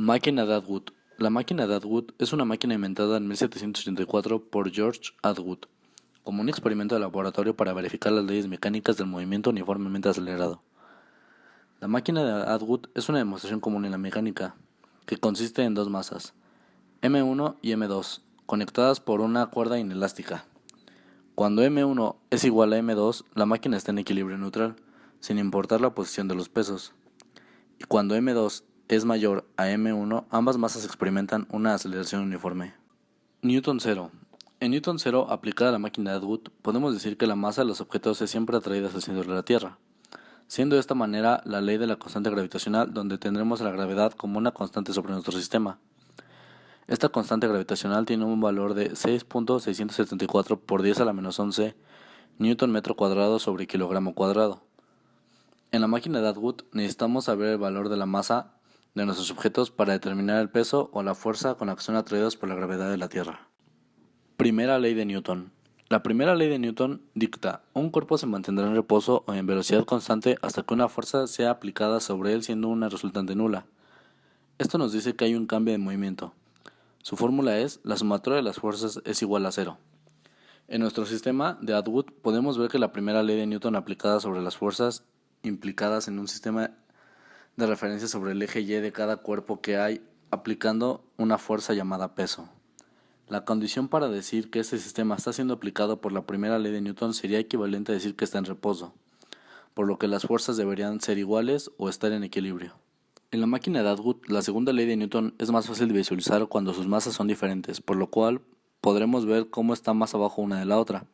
Máquina de Atwood. La máquina de Atwood es una máquina inventada en 1784 por George Atwood, como un experimento de laboratorio para verificar las leyes mecánicas del movimiento uniformemente acelerado. La máquina de Atwood es una demostración común en la mecánica, que consiste en dos masas, M1 y M2, conectadas por una cuerda inelástica. Cuando M1 es igual a M2, la máquina está en equilibrio neutral, sin importar la posición de los pesos. Y cuando M2 es mayor a M1, ambas masas experimentan una aceleración uniforme. Newton cero. En Newton cero, aplicada a la máquina de Atwood, podemos decir que la masa de los objetos es siempre atraída hacia el centro de la Tierra, siendo de esta manera la ley de la constante gravitacional, donde tendremos a la gravedad como una constante sobre nuestro sistema. Esta constante gravitacional tiene un valor de 6.674 por 10 a la menos 11 Newton metro cuadrado sobre kilogramo cuadrado. En la máquina de Atwood necesitamos saber el valor de la masa de nuestros objetos para determinar el peso o la fuerza con la que son atraídos por la gravedad de la Tierra. Primera ley de Newton. La primera ley de Newton dicta: un cuerpo se mantendrá en reposo o en velocidad constante hasta que una fuerza sea aplicada sobre él siendo una resultante nula. Esto nos dice que hay un cambio de movimiento. Su fórmula es: la sumatoria de las fuerzas es igual a cero. En nuestro sistema de Atwood podemos ver que la primera ley de Newton aplicada sobre las fuerzas implicadas en un sistema de referencia sobre el eje Y de cada cuerpo que hay, aplicando una fuerza llamada peso. La condición para decir que este sistema está siendo aplicado por la primera ley de Newton sería equivalente a decir que está en reposo, por lo que las fuerzas deberían ser iguales o estar en equilibrio. En la máquina de Atwood, la segunda ley de Newton es más fácil de visualizar cuando sus masas son diferentes, por lo cual podremos ver cómo está más abajo una de la otra.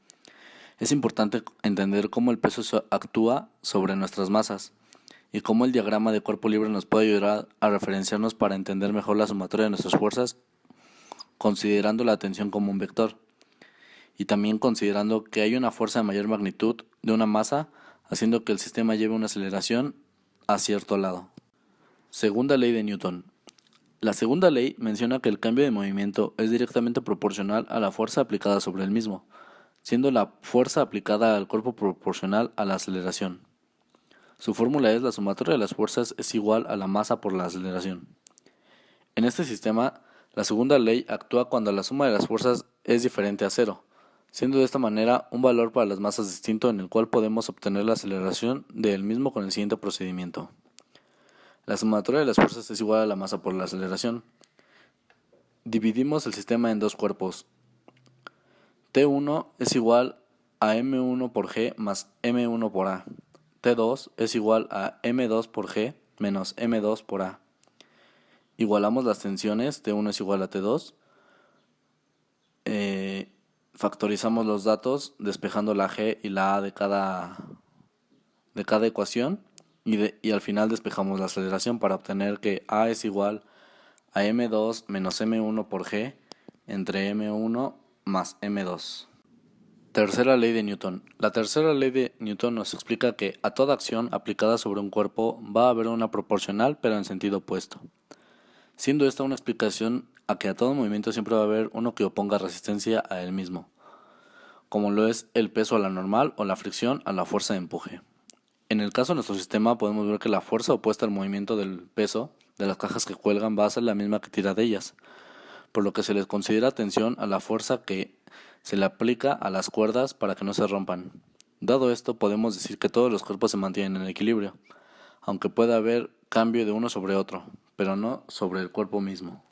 Es importante entender cómo el peso actúa sobre nuestras masas y cómo el diagrama de cuerpo libre nos puede ayudar a referenciarnos para entender mejor la sumatoria de nuestras fuerzas, considerando la tensión como un vector, y también considerando que hay una fuerza de mayor magnitud de una masa, haciendo que el sistema lleve una aceleración a cierto lado. Segunda ley de Newton. La segunda ley menciona que el cambio de movimiento es directamente proporcional a la fuerza aplicada sobre el mismo, siendo la fuerza aplicada al cuerpo proporcional a la aceleración. Su fórmula es: la sumatoria de las fuerzas es igual a la masa por la aceleración. En este sistema, la segunda ley actúa cuando la suma de las fuerzas es diferente a cero, siendo de esta manera un valor para las masas distinto en el cual podemos obtener la aceleración del mismo con el siguiente procedimiento. La sumatoria de las fuerzas es igual a la masa por la aceleración. Dividimos el sistema en dos cuerpos. T1 es igual a M1 por G más M1 por A. T2 es igual a M2 por G menos M2 por A. Igualamos las tensiones, T1 es igual a T2. Factorizamos los datos despejando la G y la A de cada ecuación y al final despejamos la aceleración para obtener que A es igual a M2 menos M1 por G entre M1 más M2. Tercera ley de Newton. La tercera ley de Newton nos explica que a toda acción aplicada sobre un cuerpo va a haber una proporcional pero en sentido opuesto, siendo esta una explicación a que a todo movimiento siempre va a haber uno que oponga resistencia a él mismo, como lo es el peso a la normal o la fricción a la fuerza de empuje. En el caso de nuestro sistema podemos ver que la fuerza opuesta al movimiento del peso de las cajas que cuelgan va a ser la misma que tira de ellas, por lo que se les considera tensión a la fuerza que se le aplica a las cuerdas para que no se rompan. Dado esto, podemos decir que todos los cuerpos se mantienen en equilibrio, aunque pueda haber cambio de uno sobre otro, pero no sobre el cuerpo mismo.